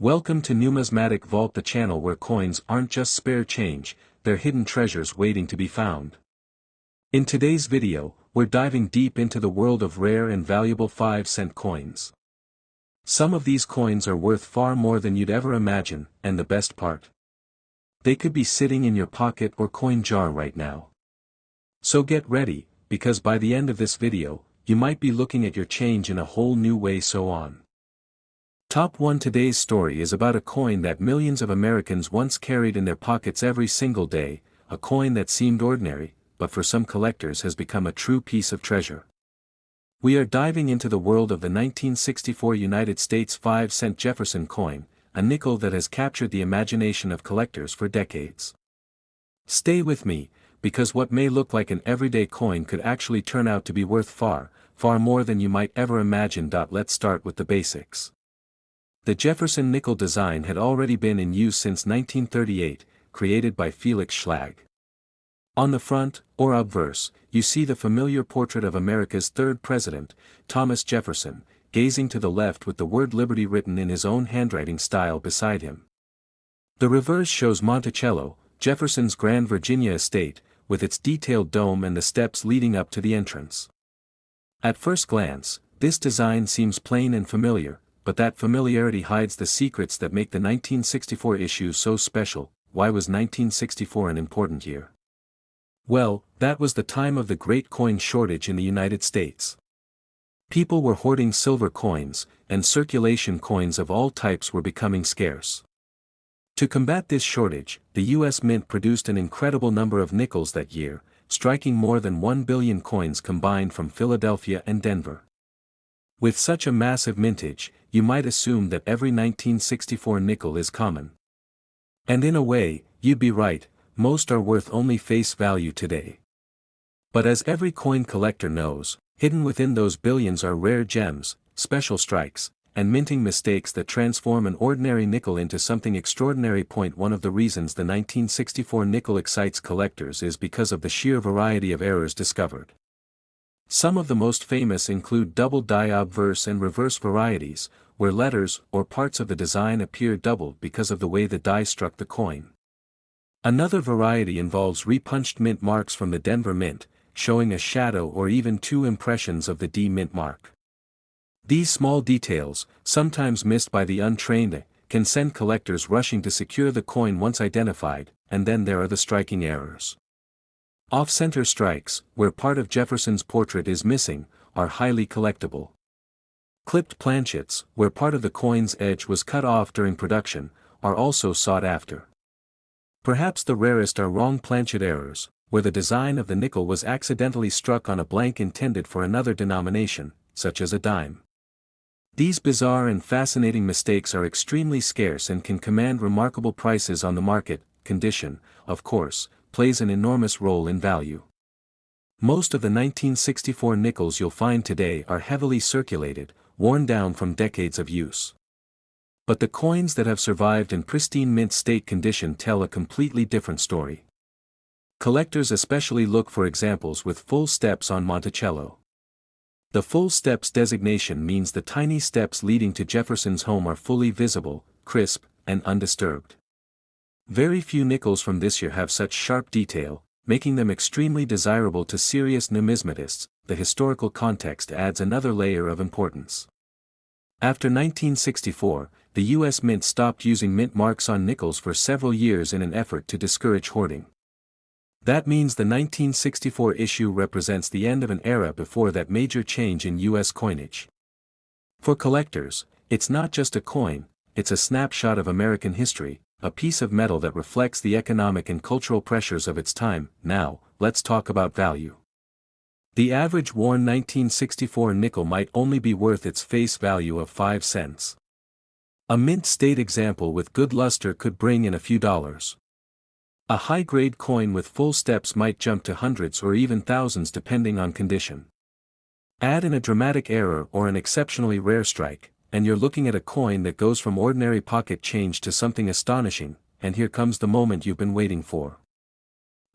Welcome to Numismatic Vault, the channel where coins aren't just spare change, they're hidden treasures waiting to be found. In today's video, we're diving deep into the world of rare and valuable 5-cent coins. Some of these coins are worth far more than you'd ever imagine, and the best part, they could be sitting in your pocket or coin jar right now. So get ready, because by the end of this video, you might be looking at your change in a whole new way. So on. Top 1. Today's story is about a coin that millions of Americans once carried in their pockets every single day, a coin that seemed ordinary, but for some collectors has become a true piece of treasure. We are diving into the world of the 1964 United States 5-cent Jefferson coin, a nickel that has captured the imagination of collectors for decades. Stay with me, because what may look like an everyday coin could actually turn out to be worth far, far more than you might ever imagine. Let's start with the basics. The Jefferson Nickel design had already been in use since 1938, created by Felix Schlag. On the front, or obverse, you see the familiar portrait of America's third president, Thomas Jefferson, gazing to the left with the word Liberty written in his own handwriting style beside him. The reverse shows Monticello, Jefferson's Grand Virginia estate, with its detailed dome and the steps leading up to the entrance. At first glance, this design seems plain and familiar, but that familiarity hides the secrets that make the 1964 issue so special. Why was 1964 an important year? Well, that was the time of the great coin shortage in the United States. People were hoarding silver coins, and circulation coins of all types were becoming scarce. To combat this shortage, the U.S. Mint produced an incredible number of nickels that year, striking more than 1 billion coins combined from Philadelphia and Denver. With such a massive mintage, you might assume that every 1964 nickel is common. And in a way, you'd be right, most are worth only face value today. But as every coin collector knows, hidden within those billions are rare gems, special strikes, and minting mistakes that transform an ordinary nickel into something extraordinary. One of the reasons the 1964 nickel excites collectors is because of the sheer variety of errors discovered. Some of the most famous include double die obverse and reverse varieties, where letters or parts of the design appear doubled because of the way the die struck the coin. Another variety involves repunched mint marks from the Denver Mint, showing a shadow or even two impressions of the D mint mark. These small details, sometimes missed by the untrained, can send collectors rushing to secure the coin once identified. And then there are the striking errors. Off-center strikes, where part of Jefferson's portrait is missing, are highly collectible. Clipped planchets, where part of the coin's edge was cut off during production, are also sought after. Perhaps the rarest are wrong planchet errors, where the design of the nickel was accidentally struck on a blank intended for another denomination, such as a dime. These bizarre and fascinating mistakes are extremely scarce and can command remarkable prices on the market. Condition, of course, plays an enormous role in value. Most of the 1964 nickels you'll find today are heavily circulated, worn down from decades of use. But the coins that have survived in pristine mint state condition tell a completely different story. Collectors especially look for examples with full steps on Monticello. The full steps designation means the tiny steps leading to Jefferson's home are fully visible, crisp, and undisturbed. Very few nickels from this year have such sharp detail, making them extremely desirable to serious numismatists. The historical context adds another layer of importance. After 1964, the U.S. Mint stopped using mint marks on nickels for several years in an effort to discourage hoarding. That means the 1964 issue represents the end of an era before that major change in U.S. coinage. For collectors, it's not just a coin, it's a snapshot of American history, a piece of metal that reflects the economic and cultural pressures of its time. Now, let's talk about value. The average worn 1964 nickel might only be worth its face value of 5 cents. A mint state example with good luster could bring in a few dollars. A high-grade coin with full steps might jump to hundreds or even thousands depending on condition. Add in a dramatic error or an exceptionally rare strike, and you're looking at a coin that goes from ordinary pocket change to something astonishing. And here comes the moment you've been waiting for.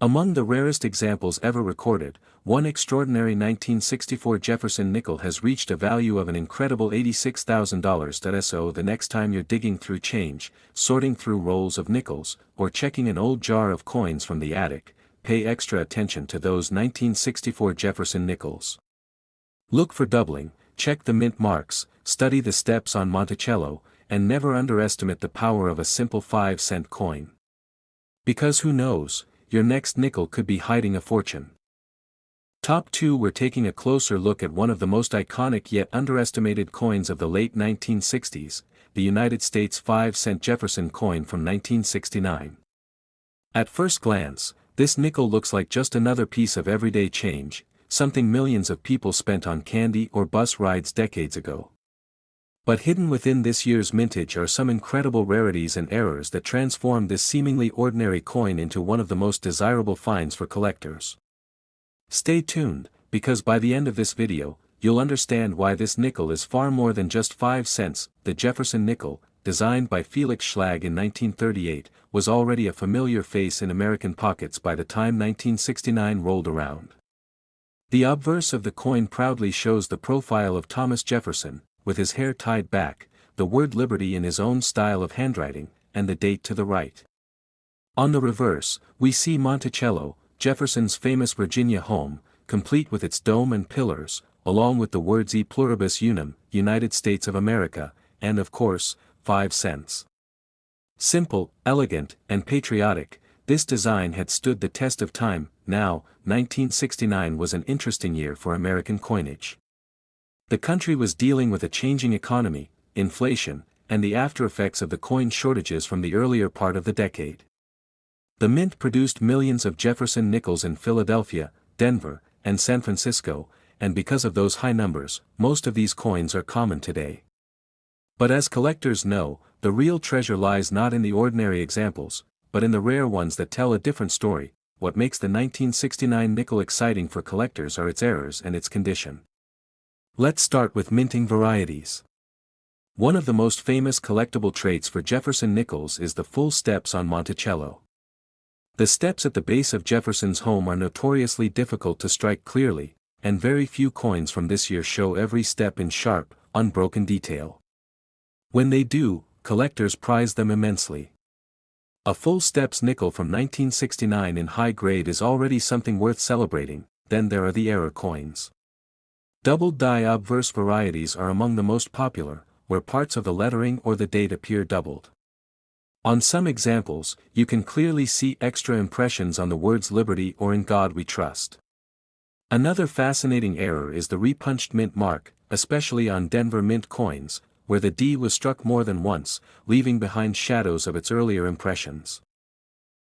Among the rarest examples ever recorded, one extraordinary 1964 Jefferson nickel has reached a value of an incredible $86,000. So the next time you're digging through change, sorting through rolls of nickels, or checking an old jar of coins from the attic, pay extra attention to those 1964 Jefferson nickels. Look for doubling, check the mint marks, study the steps on Monticello, and never underestimate the power of a simple 5-cent coin. Because who knows, your next nickel could be hiding a fortune. Top 2. We're taking a closer look at one of the most iconic yet underestimated coins of the late 1960s, the United States 5-cent Jefferson coin from 1969. At first glance, this nickel looks like just another piece of everyday change, something millions of people spent on candy or bus rides decades ago. But hidden within this year's mintage are some incredible rarities and errors that transform this seemingly ordinary coin into one of the most desirable finds for collectors. Stay tuned, because by the end of this video, you'll understand why this nickel is far more than just 5 cents. The Jefferson Nickel, designed by Felix Schlag in 1938, was already a familiar face in American pockets by the time 1969 rolled around. The obverse of the coin proudly shows the profile of Thomas Jefferson, with his hair tied back, the word liberty in his own style of handwriting, and the date to the right. On the reverse, we see Monticello, Jefferson's famous Virginia home, complete with its dome and pillars, along with the words E pluribus unum, United States of America, and of course, 5 cents. Simple, elegant, and patriotic, this design had stood the test of time. Now, 1969 was an interesting year for American coinage. The country was dealing with a changing economy, inflation, and the aftereffects of the coin shortages from the earlier part of the decade. The mint produced millions of Jefferson nickels in Philadelphia, Denver, and San Francisco, and because of those high numbers, most of these coins are common today. But as collectors know, the real treasure lies not in the ordinary examples, but in the rare ones that tell a different story. What makes the 1969 nickel exciting for collectors are its errors and its condition. Let's start with minting varieties. One of the most famous collectible traits for Jefferson nickels is the full steps on Monticello. The steps at the base of Jefferson's home are notoriously difficult to strike clearly, and very few coins from this year show every step in sharp, unbroken detail. When they do, collectors prize them immensely. A full steps nickel from 1969 in high grade is already something worth celebrating. Then there are the error coins. Doubled die obverse varieties are among the most popular, where parts of the lettering or the date appear doubled. On some examples, you can clearly see extra impressions on the words Liberty or In God We Trust. Another fascinating error is the repunched mint mark, especially on Denver mint coins, where the D was struck more than once, leaving behind shadows of its earlier impressions.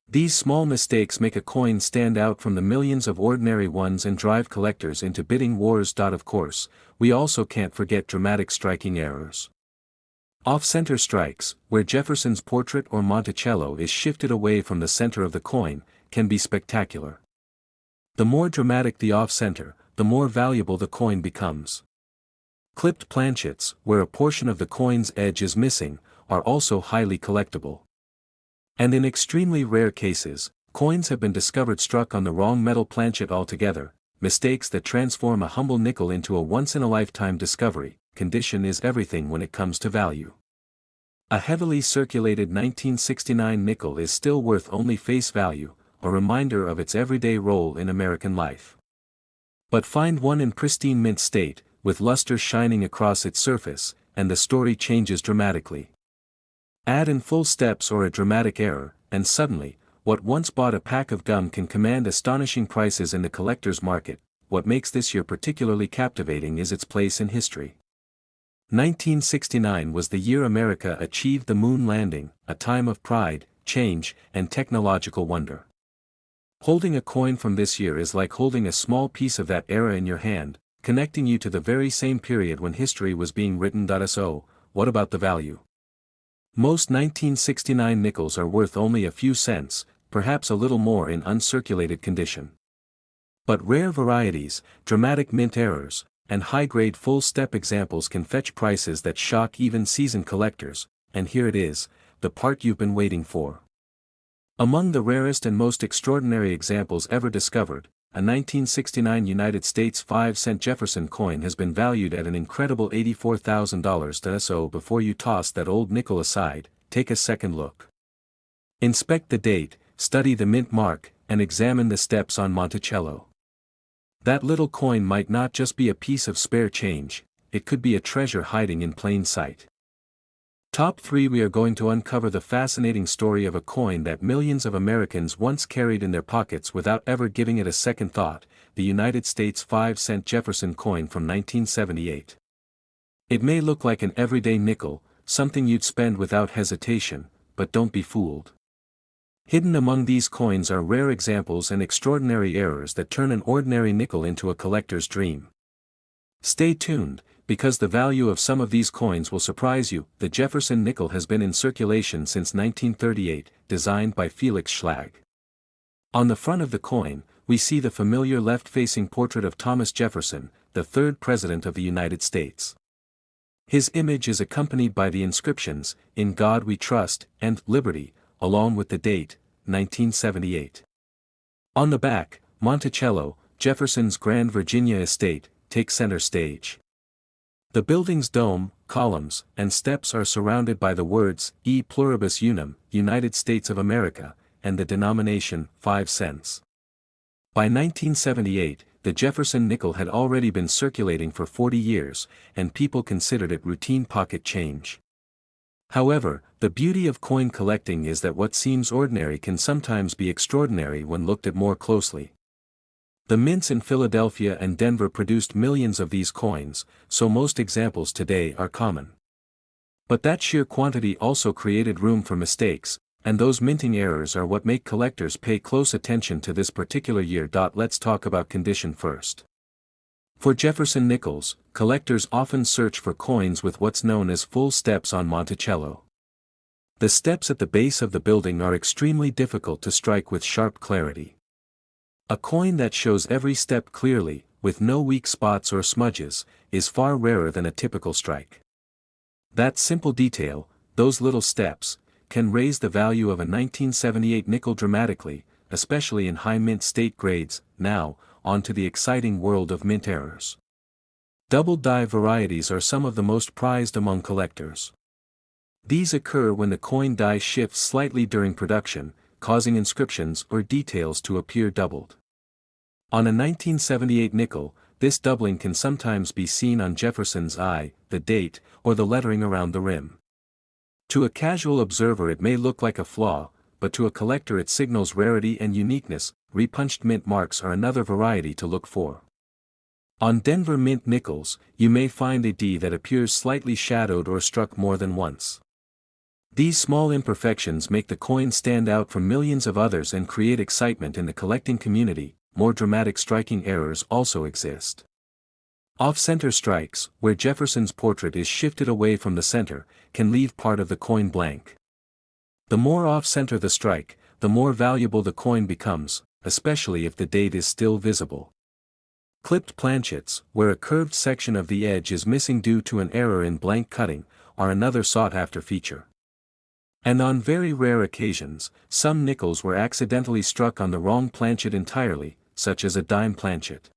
These small mistakes make a coin stand out from the millions of ordinary ones and drive collectors into bidding wars. Of course, we also can't forget dramatic striking errors. Off-center strikes, where Jefferson's portrait or Monticello is shifted away from the center of the coin, can be spectacular. The more dramatic the off-center, the more valuable the coin becomes. Clipped planchets, where a portion of the coin's edge is missing, are also highly collectible. And in extremely rare cases, coins have been discovered struck on the wrong metal planchet altogether, mistakes that transform a humble nickel into a once-in-a-lifetime discovery. Condition is everything when it comes to value. A heavily circulated 1969 nickel is still worth only face value, a reminder of its everyday role in American life. But find one in pristine mint state, with luster shining across its surface, and the story changes dramatically. Add in full steps or a dramatic error, and suddenly, what once bought a pack of gum can command astonishing prices in the collector's market. What makes this year particularly captivating is its place in history. 1969 was the year America achieved the moon landing, a time of pride, change, and technological wonder. Holding a coin from this year is like holding a small piece of that era in your hand, connecting you to the very same period when history was being written. So, what about the value? Most 1969 nickels are worth only a few cents, perhaps a little more in uncirculated condition. But rare varieties, dramatic mint errors, and high-grade full-step examples can fetch prices that shock even seasoned collectors, and here it is, the part you've been waiting for. Among the rarest and most extraordinary examples ever discovered, a 1969 United States 5-cent Jefferson coin has been valued at an incredible $84,000. So before you toss that old nickel aside, take a second look. Inspect the date, study the mint mark, and examine the steps on Monticello. That little coin might not just be a piece of spare change, it could be a treasure hiding in plain sight. Top 3. We are going to uncover the fascinating story of a coin that millions of Americans once carried in their pockets without ever giving it a second thought, the United States 5-cent Jefferson coin from 1978. It may look like an everyday nickel, something you'd spend without hesitation, but don't be fooled. Hidden among these coins are rare examples and extraordinary errors that turn an ordinary nickel into a collector's dream. Stay tuned, because the value of some of these coins will surprise you. The Jefferson Nickel has been in circulation since 1938, designed by Felix Schlag. On the front of the coin, we see the familiar left-facing portrait of Thomas Jefferson, the third President of the United States. His image is accompanied by the inscriptions, "In God We Trust," and "Liberty," along with the date, 1978. On the back, Monticello, Jefferson's Grand Virginia estate, takes center stage. The building's dome, columns, and steps are surrounded by the words, E Pluribus Unum, United States of America, and the denomination, 5 cents. By 1978, the Jefferson nickel had already been circulating for 40 years, and people considered it routine pocket change. However, the beauty of coin collecting is that what seems ordinary can sometimes be extraordinary when looked at more closely. The mints in Philadelphia and Denver produced millions of these coins, so most examples today are common. But that sheer quantity also created room for mistakes, and those minting errors are what make collectors pay close attention to this particular year. Let's talk about condition first. For Jefferson nickels, collectors often search for coins with what's known as full steps on Monticello. The steps at the base of the building are extremely difficult to strike with sharp clarity. A coin that shows every step clearly, with no weak spots or smudges, is far rarer than a typical strike. That simple detail, those little steps, can raise the value of a 1978 nickel dramatically, especially in high mint state grades. Now, on to the exciting world of mint errors. Double die varieties are some of the most prized among collectors. These occur when the coin die shifts slightly during production, causing inscriptions or details to appear doubled. On a 1978 nickel, this doubling can sometimes be seen on Jefferson's eye, the date, or the lettering around the rim. To a casual observer it may look like a flaw, but to a collector it signals rarity and uniqueness. Repunched mint marks are another variety to look for. On Denver mint nickels, you may find a D that appears slightly shadowed or struck more than once. These small imperfections make the coin stand out from millions of others and create excitement in the collecting community. More dramatic striking errors also exist. Off-center strikes, where Jefferson's portrait is shifted away from the center, can leave part of the coin blank. The more off-center the strike, the more valuable the coin becomes, especially if the date is still visible. Clipped planchets, where a curved section of the edge is missing due to an error in blank cutting, are another sought-after feature. And on very rare occasions, some nickels were accidentally struck on the wrong planchet entirely, such as a dime planchet.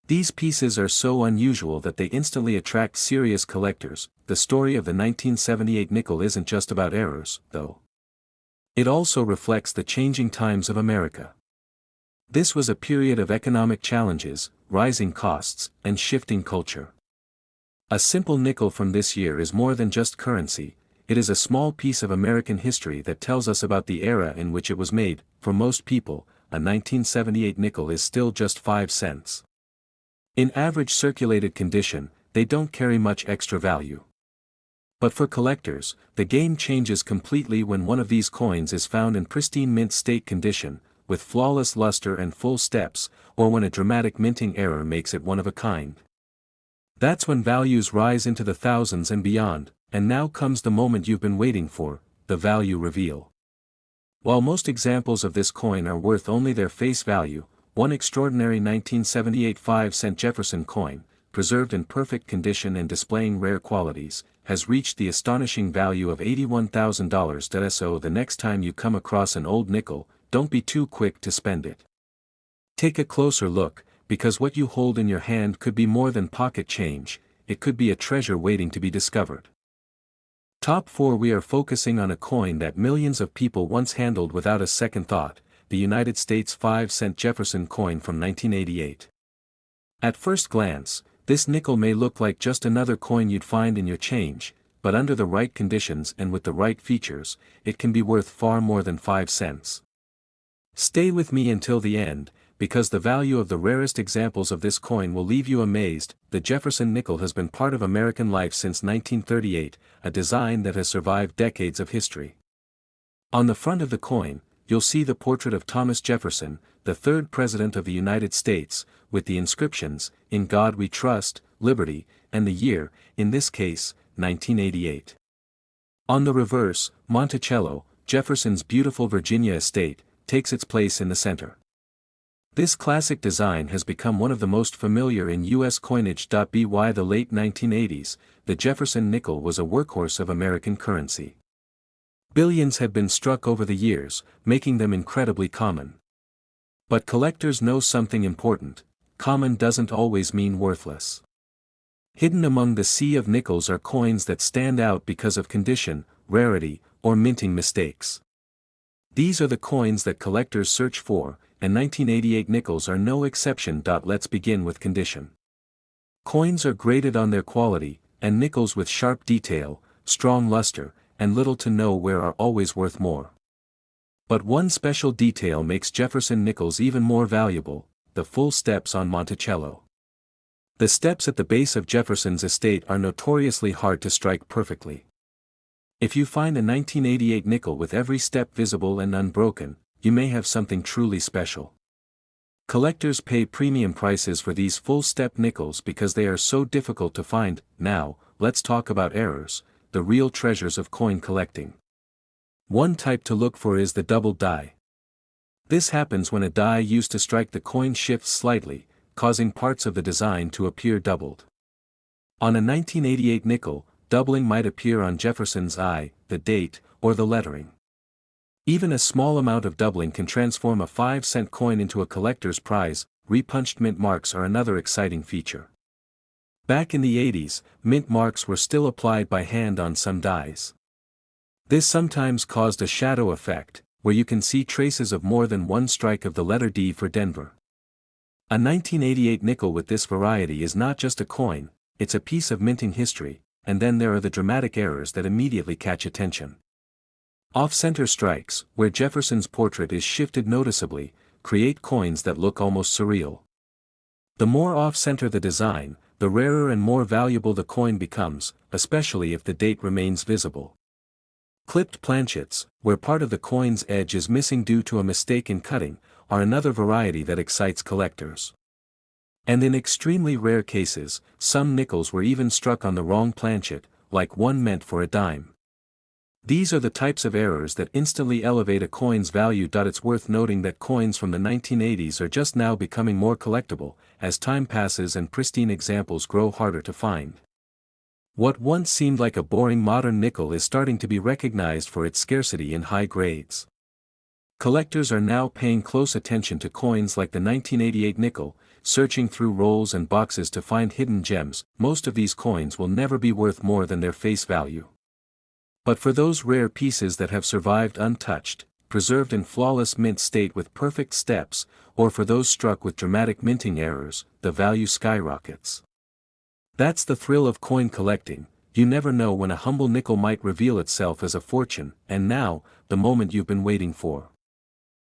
These pieces are so unusual that they instantly attract serious collectors. The story of the 1978 nickel isn't just about errors, though. It also reflects the changing times of America. This was a period of economic challenges, rising costs, and shifting culture. A simple nickel from this year is more than just currency. It is a small piece of American history that tells us about the era in which it was made. For most people, a 1978 nickel is still just 5 cents. In average circulated condition, they don't carry much extra value. But for collectors, the game changes completely when one of these coins is found in pristine mint state condition, with flawless luster and full steps, or when a dramatic minting error makes it one of a kind. That's when values rise into the thousands and beyond. And now comes the moment you've been waiting for, the value reveal. While most examples of this coin are worth only their face value, one extraordinary 1978 5-cent Jefferson coin, preserved in perfect condition and displaying rare qualities, has reached the astonishing value of $81,000. So the next time you come across an old nickel, don't be too quick to spend it. Take a closer look, because what you hold in your hand could be more than pocket change, it could be a treasure waiting to be discovered. Top 4. We are focusing on a coin that millions of people once handled without a second thought, the United States 5-cent Jefferson coin from 1988. At first glance, this nickel may look like just another coin you'd find in your change, but under the right conditions and with the right features, it can be worth far more than 5 cents. Stay with me until the end, because the value of the rarest examples of this coin will leave you amazed. The Jefferson nickel has been part of American life since 1938, a design that has survived decades of history. On the front of the coin, you'll see the portrait of Thomas Jefferson, the third President of the United States, with the inscriptions, "In God We Trust," "Liberty," and the year, in this case, 1988. On the reverse, Monticello, Jefferson's beautiful Virginia estate, takes its place in the center. This classic design has become one of the most familiar in U.S. coinage. By the late 1980s, the Jefferson nickel was a workhorse of American currency. Billions had been struck over the years, making them incredibly common. But collectors know something important: common doesn't always mean worthless. Hidden among the sea of nickels are coins that stand out because of condition, rarity, or minting mistakes. These are the coins that collectors search for, and 1988 nickels are no exception. Let's begin with condition. Coins are graded on their quality, and nickels with sharp detail, strong luster, and little to no wear are always worth more. But one special detail makes Jefferson nickels even more valuable: the full steps on Monticello. The steps at the base of Jefferson's estate are notoriously hard to strike perfectly. If you find a 1988 nickel with every step visible and unbroken, you may have something truly special. Collectors pay premium prices for these full-step nickels because they are so difficult to find. Now, let's talk about errors, the real treasures of coin collecting. One type to look for is the doubled die. This happens when a die used to strike the coin shifts slightly, causing parts of the design to appear doubled. On a 1988 nickel, doubling might appear on Jefferson's eye, the date, or the lettering. Even a small amount of doubling can transform a 5-cent coin into a collector's prize. Repunched mint marks are another exciting feature. Back in the 80s, mint marks were still applied by hand on some dies. This sometimes caused a shadow effect, where you can see traces of more than one strike of the letter D for Denver. A 1988 nickel with this variety is not just a coin, it's a piece of minting history. And then there are the dramatic errors that immediately catch attention. Off-center strikes, where Jefferson's portrait is shifted noticeably, create coins that look almost surreal. The more off-center the design, the rarer and more valuable the coin becomes, especially if the date remains visible. Clipped planchets, where part of the coin's edge is missing due to a mistake in cutting, are another variety that excites collectors. And in extremely rare cases, some nickels were even struck on the wrong planchet, like one meant for a dime. These are the types of errors that instantly elevate a coin's value. It's worth noting that coins from the 1980s are just now becoming more collectible, as time passes and pristine examples grow harder to find. What once seemed like a boring modern nickel is starting to be recognized for its scarcity in high grades. Collectors are now paying close attention to coins like the 1988 nickel, searching through rolls and boxes to find hidden gems. Most of these coins will never be worth more than their face value. But for those rare pieces that have survived untouched, preserved in flawless mint state with perfect steps, or for those struck with dramatic minting errors, the value skyrockets. That's the thrill of coin collecting. You never know when a humble nickel might reveal itself as a fortune. And now, the moment you've been waiting for.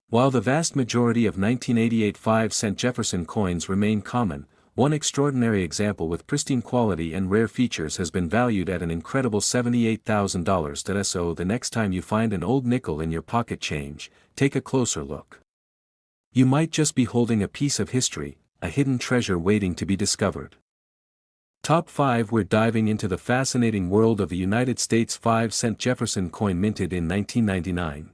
While the vast majority of 1988 5-cent Jefferson coins remain common, one extraordinary example with pristine quality and rare features has been valued at an incredible $78,000. So the next time you find an old nickel in your pocket change, take a closer look. You might just be holding a piece of history, a hidden treasure waiting to be discovered. Top 5. We're diving into the fascinating world of the United States 5-cent Jefferson coin minted in 1999.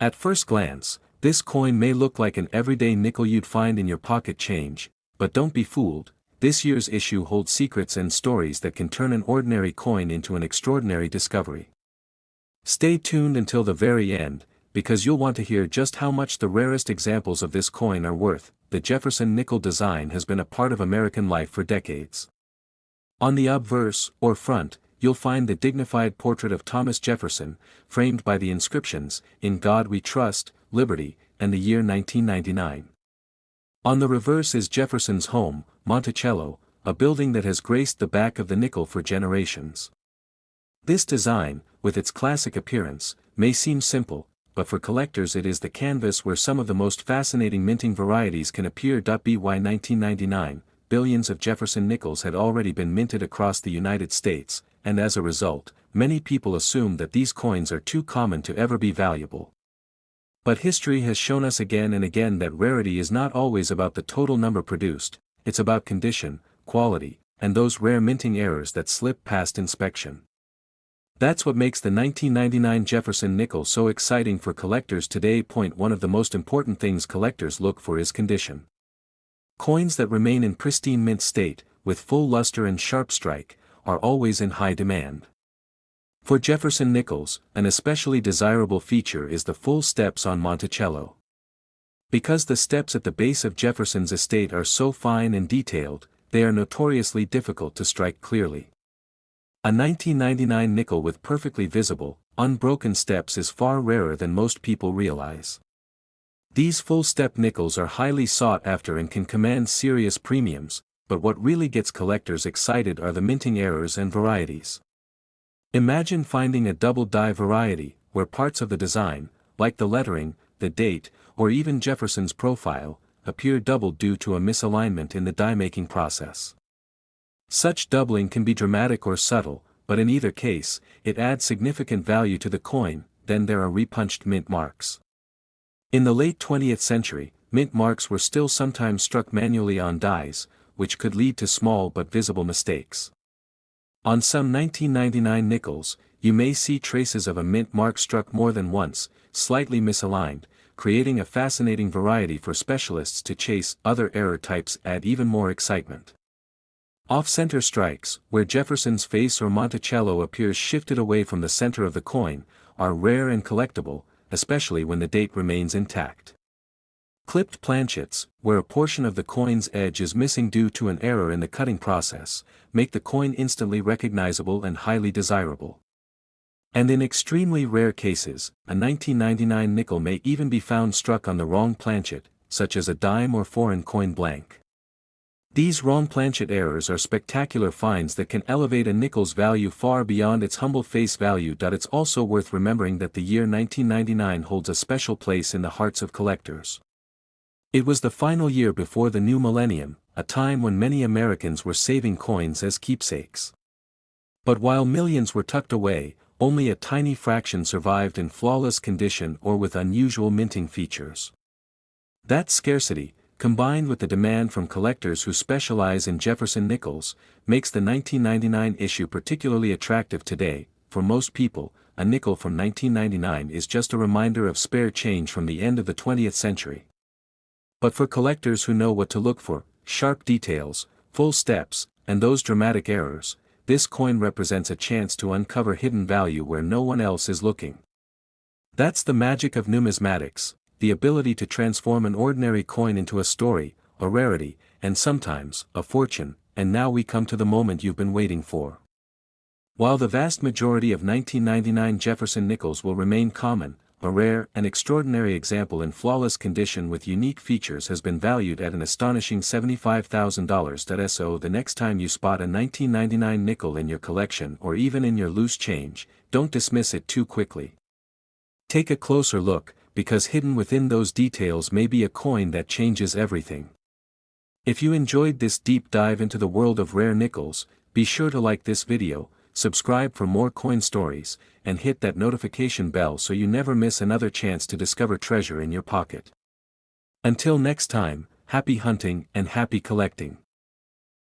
At first glance, this coin may look like an everyday nickel you'd find in your pocket change, but don't be fooled. this year's issue holds secrets and stories that can turn an ordinary coin into an extraordinary discovery. Stay tuned until the very end, because you'll want to hear just how much the rarest examples of this coin are worth. The Jefferson Nickel design has been a part of American life for decades. On the obverse, or front, you'll find the dignified portrait of Thomas Jefferson, framed by the inscriptions, "In God We Trust, Liberty," and the year 1999. On the reverse is Jefferson's home, Monticello, a building that has graced the back of the nickel for generations. This design, with its classic appearance, may seem simple, but for collectors it is the canvas where some of the most fascinating minting varieties can appear. By 1999, billions of Jefferson Nickels had already been minted across the United States, and as a result, many people assume that these coins are too common to ever be valuable. But history has shown us again and again that rarity is not always about the total number produced, it's about condition, quality, and those rare minting errors that slip past inspection. That's what makes the 1999 Jefferson Nickel so exciting for collectors today. One of the most important things collectors look for is condition. Coins that remain in pristine mint state, with full luster and sharp strike, are always in high demand. For Jefferson Nickels, an especially desirable feature is the full steps on Monticello. Because the steps at the base of Jefferson's estate are so fine and detailed, they are notoriously difficult to strike clearly. A 1999 nickel with perfectly visible, unbroken steps is far rarer than most people realize. These full-step nickels are highly sought after and can command serious premiums, but what really gets collectors excited are the minting errors and varieties. Imagine finding a double die variety, where parts of the design, like the lettering, the date, or even Jefferson's profile, appear doubled due to a misalignment in the die-making process. Such doubling can be dramatic or subtle, but in either case, it adds significant value to the coin. Then there are repunched mint marks. In the late 20th century, mint marks were still sometimes struck manually on dies, which could lead to small but visible mistakes. On some 1999 nickels, you may see traces of a mint mark struck more than once, slightly misaligned, creating a fascinating variety for specialists to chase. Other error types add even more excitement. Off-center strikes, where Jefferson's face or Monticello appears shifted away from the center of the coin, are rare and collectible, especially when the date remains intact. Clipped planchets, where a portion of the coin's edge is missing due to an error in the cutting process, make the coin instantly recognizable and highly desirable. And in extremely rare cases, a 1999 nickel may even be found struck on the wrong planchet, such as a dime or foreign coin blank. These wrong planchet errors are spectacular finds that can elevate a nickel's value far beyond its humble face value. It's also worth remembering that the year 1999 holds a special place in the hearts of collectors. It was the final year before the new millennium, a time when many Americans were saving coins as keepsakes. But while millions were tucked away, only a tiny fraction survived in flawless condition or with unusual minting features. That scarcity, combined with the demand from collectors who specialize in Jefferson Nickels, makes the 1999 issue particularly attractive today. For most people, a nickel from 1999 is just a reminder of spare change from the end of the 20th century. But for collectors who know what to look for, sharp details, full steps, and those dramatic errors, this coin represents a chance to uncover hidden value where no one else is looking. That's the magic of numismatics, the ability to transform an ordinary coin into a story, a rarity, and sometimes, a fortune. And now we come to the moment you've been waiting for. While the vast majority of 1999 Jefferson Nickels will remain common, a rare and extraordinary example in flawless condition with unique features has been valued at an astonishing $75,000. So the next time you spot a 1999 nickel in your collection or even in your loose change, don't dismiss it too quickly. Take a closer look, because hidden within those details may be a coin that changes everything. If you enjoyed this deep dive into the world of rare nickels, be sure to like this video, subscribe for more coin stories, and hit that notification bell so you never miss another chance to discover treasure in your pocket. Until next time, happy hunting and happy collecting.